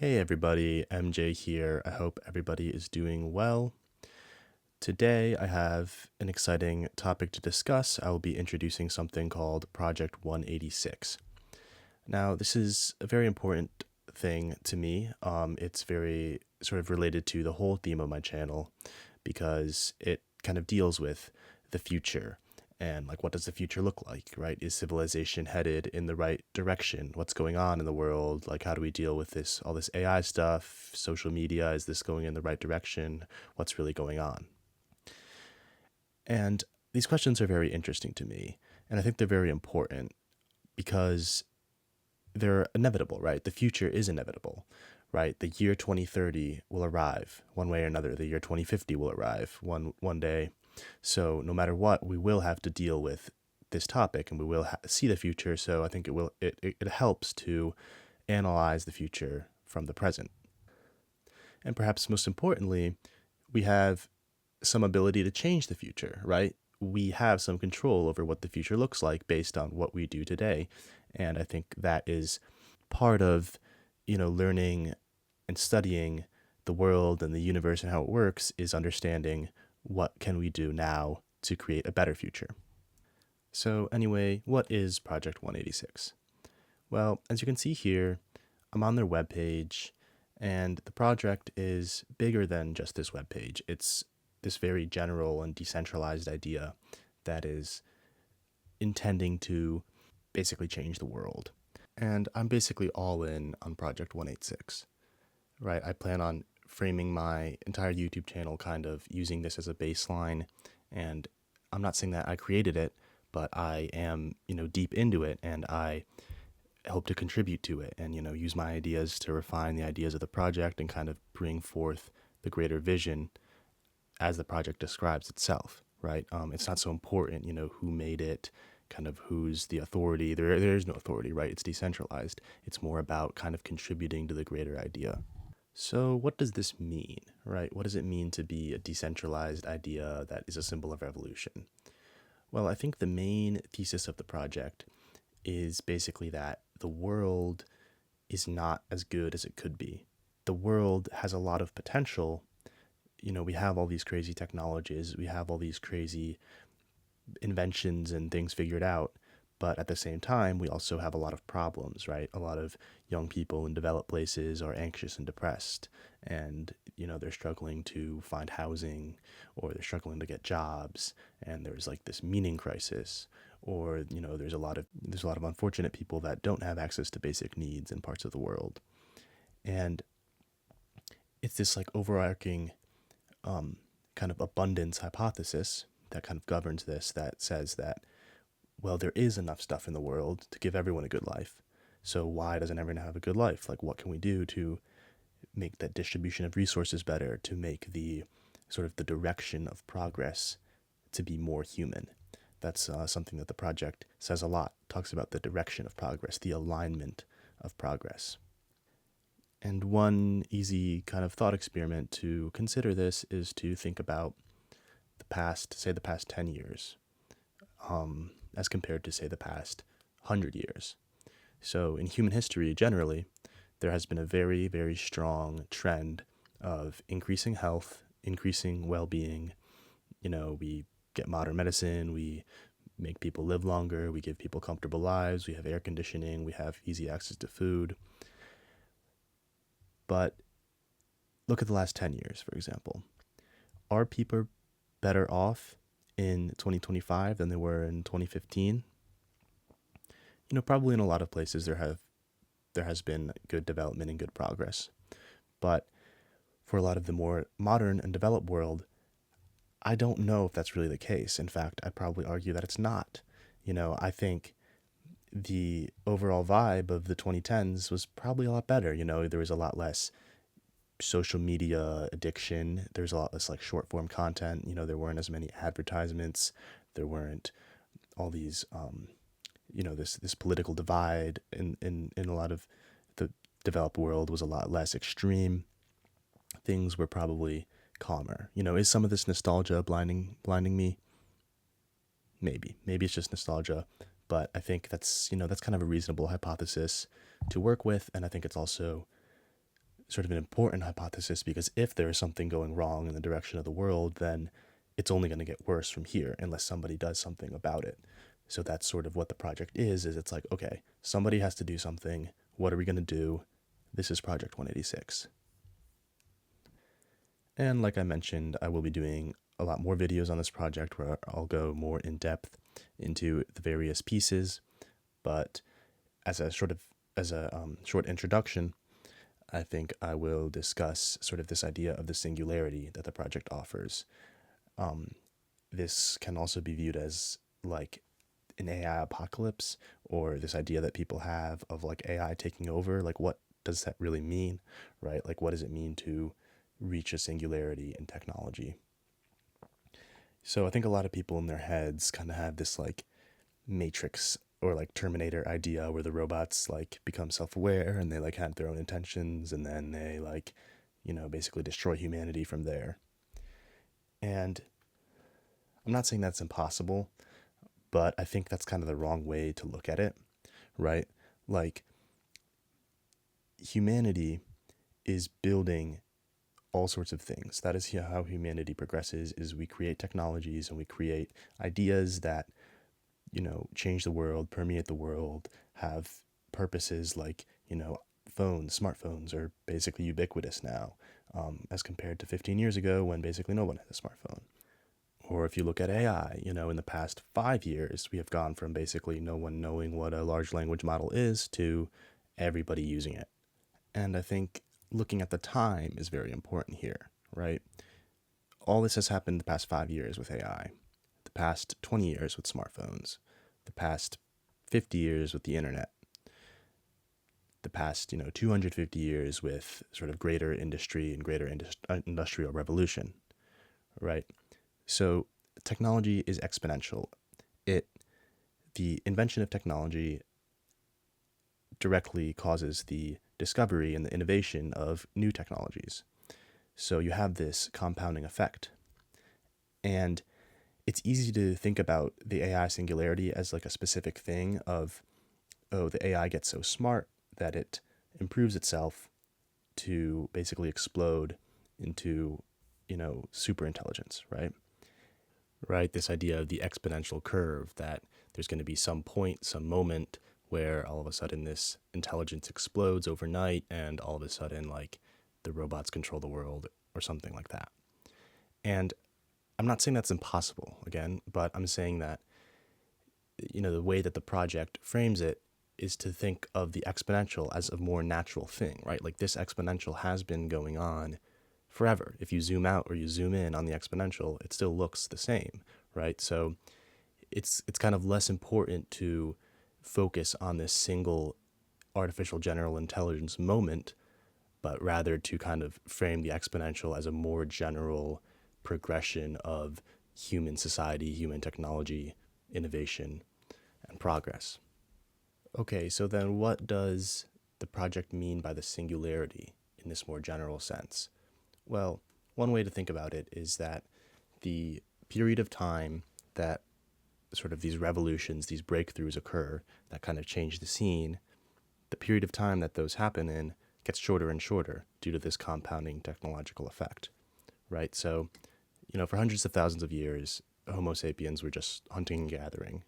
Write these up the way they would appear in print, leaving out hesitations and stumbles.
Hey everybody, MJ here. I hope everybody is doing well. Today I have an exciting topic to discuss. I will be introducing something called Project-186. Now, this is a very important thing to me. It's very sort of related to the whole theme of my channel because it kind of deals with the future and like what does the future look like, right? Is civilization headed in the right direction? What's going on in the world? Like how do we deal with this all this AI stuff, social media, is this going in the right direction? What's really going on? And these questions are very interesting to me, and I think they're very important because they're inevitable, right? The future is inevitable, right? The year 2030 will arrive one way or another. The year 2050 will arrive one day. So no matter what, we will have to deal with this topic, and we will see the future. So I think it helps to analyze the future from the present. And perhaps most importantly, we have some ability to change the future, right? We have some control over what the future looks like based on what we do today. And I think that is part of, learning and studying the world and the universe and how it works is understanding what can we do now to create a better future. So anyway, what is Project 186? Well, as you can see here, I'm on their webpage, and the project is bigger than just this webpage. It's this very general and decentralized idea that is intending to basically change the world. And I'm basically all in on Project 186, right? I plan on framing my entire YouTube channel kind of using this as a baseline. And I'm not saying that I created it, but I am, deep into it, and I hope to contribute to it and, use my ideas to refine the ideas of the project and kind of bring forth the greater vision as the project describes itself, right? It's not so important, who made it, kind of who's the authority. There is no authority, right? It's decentralized. It's more about kind of contributing to the greater idea. So what does this mean, right? What does it mean to be a decentralized idea that is a symbol of revolution? Well, I think the main thesis of the project is basically that the world is not as good as it could be. The world has a lot of potential. We have all these crazy technologies, we have all these crazy inventions and things figured out, but at the same time, we also have a lot of problems, right? A lot of young people in developed places are anxious and depressed, and they're struggling to find housing, or they're struggling to get jobs, and there's like this meaning crisis, or there's a lot of unfortunate people that don't have access to basic needs in parts of the world, and it's this like overarching kind of abundance hypothesis that kind of governs this, that says that, well, there is enough stuff in the world to give everyone a good life. So why doesn't everyone have a good life? Like, what can we do to make that distribution of resources better, to make the sort of the direction of progress to be more human? That's something that the project says a lot, talks about the direction of progress, the alignment of progress. And one easy kind of thought experiment to consider this is to think about the past, say the past 10 years, as compared to, say, the past 100 years. So in human history, generally, there has been a very, very strong trend of increasing health, increasing well-being. We get modern medicine, we make people live longer, we give people comfortable lives, we have air conditioning, we have easy access to food. But look at the last 10 years, for example. Are people better off in 2025 than they were in 2015? Probably in a lot of places there has been good development and good progress. But for a lot of the more modern and developed world, I don't know if that's really the case. In fact, I'd probably argue that it's not. I think the overall vibe of the 2010s was probably a lot better. There was a lot less social media addiction. There's a lot less like short form content. There weren't as many advertisements. There weren't all these, this political divide in a lot of the developed world was a lot less extreme. Things were probably calmer. Is some of this nostalgia blinding me? Maybe it's just nostalgia, but I think that's kind of a reasonable hypothesis to work with, and I think it's also sort of an important hypothesis, because if there is something going wrong in the direction of the world, then it's only going to get worse from here unless somebody does something about it. So that's sort of what the project is it's like, okay, somebody has to do something. What are we going to do? This is Project 186. And like I mentioned, I will be doing a lot more videos on this project where I'll go more in depth into the various pieces. But as a short introduction, I think I will discuss sort of this idea of the singularity that the project offers. This can also be viewed as like an AI apocalypse, or this idea that people have of like AI taking over. Like, what does that really mean, right? Like, what does it mean to reach a singularity in technology? So I think a lot of people in their heads kind of have this like Matrix or like Terminator idea where the robots like become self-aware and they like have their own intentions, and then they like, basically destroy humanity from there. And I'm not saying that's impossible, but I think that's kind of the wrong way to look at it, right? Like, humanity is building all sorts of things. That is how humanity progresses, is we create technologies and we create ideas that, change the world, permeate the world, have purposes like, smartphones are basically ubiquitous now, as compared to 15 years ago when basically no one had a smartphone. Or if you look at AI, in the past 5 years, we have gone from basically no one knowing what a large language model is to everybody using it. And I think looking at the time is very important here, right? All this has happened the past 5 years with AI, the past 20 years with smartphones, the past 50 years with the internet, the past, 250 years with sort of greater industry and greater industrial revolution, right? So technology is exponential. The invention of technology directly causes the discovery and the innovation of new technologies. So you have this compounding effect. And it's easy to think about the AI singularity as like a specific thing of, oh, the AI gets so smart that it improves itself to basically explode into, super intelligence, right? Right, this idea of the exponential curve, that there's going to be some point, some moment where all of a sudden this intelligence explodes overnight and all of a sudden like the robots control the world or something like that. And I'm not saying that's impossible, again, but I'm saying that, the way that the project frames it is to think of the exponential as a more natural thing, right? Like, this exponential has been going on forever. If you zoom out or you zoom in on the exponential, it still looks the same, right? So it's kind of less important to focus on this single artificial general intelligence moment, but rather to kind of frame the exponential as a more general progression of human society, human technology, innovation, and progress. Okay, so then what does the project mean by the singularity in this more general sense? Well, one way to think about it is that the period of time that sort of these revolutions, these breakthroughs occur that kind of change the scene, the period of time that those happen in gets shorter and shorter due to this compounding technological effect, right? So, for hundreds of thousands of years, Homo sapiens were just hunting and gathering,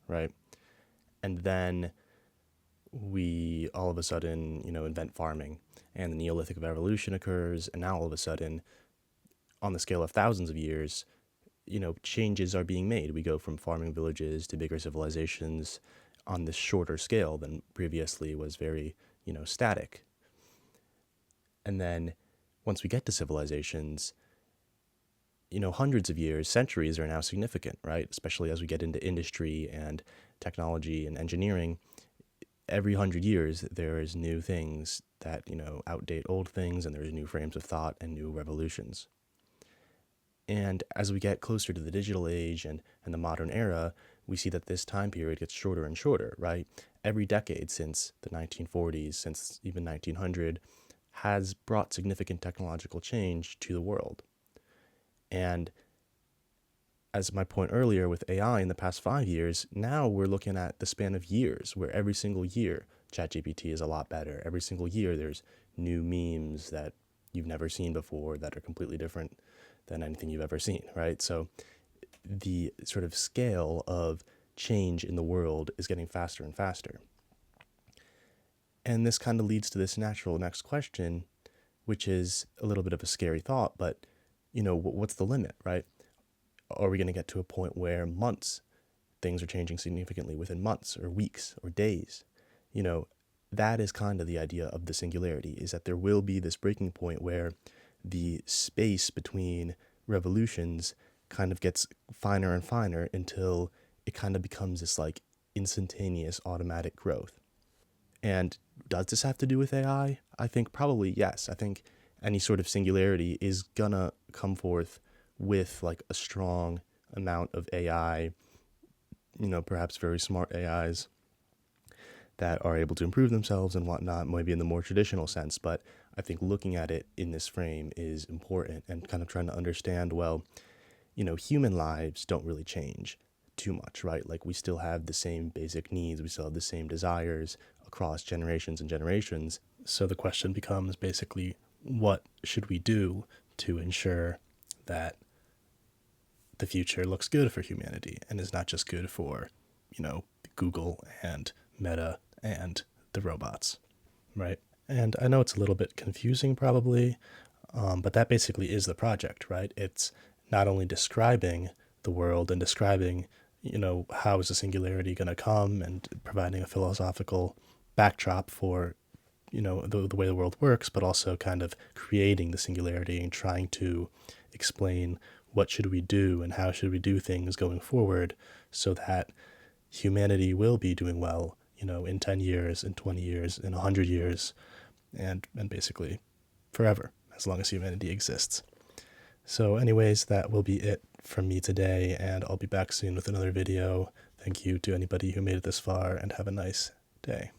right? And then we all of a sudden, invent farming, and the Neolithic Revolution occurs, and now all of a sudden, on the scale of thousands of years, changes are being made. We go from farming villages to bigger civilizations on this shorter scale than previously was very, static. And then once we get to civilizations, hundreds of years, centuries are now significant, right? Especially as we get into industry and technology and engineering. Every 100 years, there is new things that, outdate old things, and there's new frames of thought and new revolutions. And as we get closer to the digital age and the modern era, we see that this time period gets shorter and shorter, right? Every decade since the 1940s, since even 1900, has brought significant technological change to the world. And as my point earlier with AI in the past 5 years, now we're looking at the span of years where every single year ChatGPT is a lot better. Every single year there's new memes that you've never seen before that are completely different than anything you've ever seen, right? So the sort of scale of change in the world is getting faster and faster. And this kind of leads to this natural next question, which is a little bit of a scary thought, but what's the limit, right? Are we going to get to a point where things are changing significantly within months or weeks or days? That is kind of the idea of the singularity, is that there will be this breaking point where the space between revolutions kind of gets finer and finer until it kind of becomes this like instantaneous automatic growth. And does this have to do with AI? I think probably yes. I think any sort of singularity is gonna come forth with like a strong amount of AI, perhaps very smart AIs that are able to improve themselves and whatnot, maybe in the more traditional sense. But I think looking at it in this frame is important, and kind of trying to understand, well, human lives don't really change too much, right? Like we still have the same basic needs, we still have the same desires across generations and generations. So the question becomes basically, what should we do to ensure that the future looks good for humanity and is not just good for, Google and Meta and the robots, right? And I know it's a little bit confusing probably, but that basically is the project, right? It's not only describing the world and describing, how is the singularity going to come, and providing a philosophical backdrop for, the way the world works, but also kind of creating the singularity and trying to explain what should we do and how should we do things going forward so that humanity will be doing well, in 10 years, in 20 years, in 100 years, and basically forever, as long as humanity exists. So anyways, that will be it from me today, and I'll be back soon with another video. Thank you to anybody who made it this far, and have a nice day.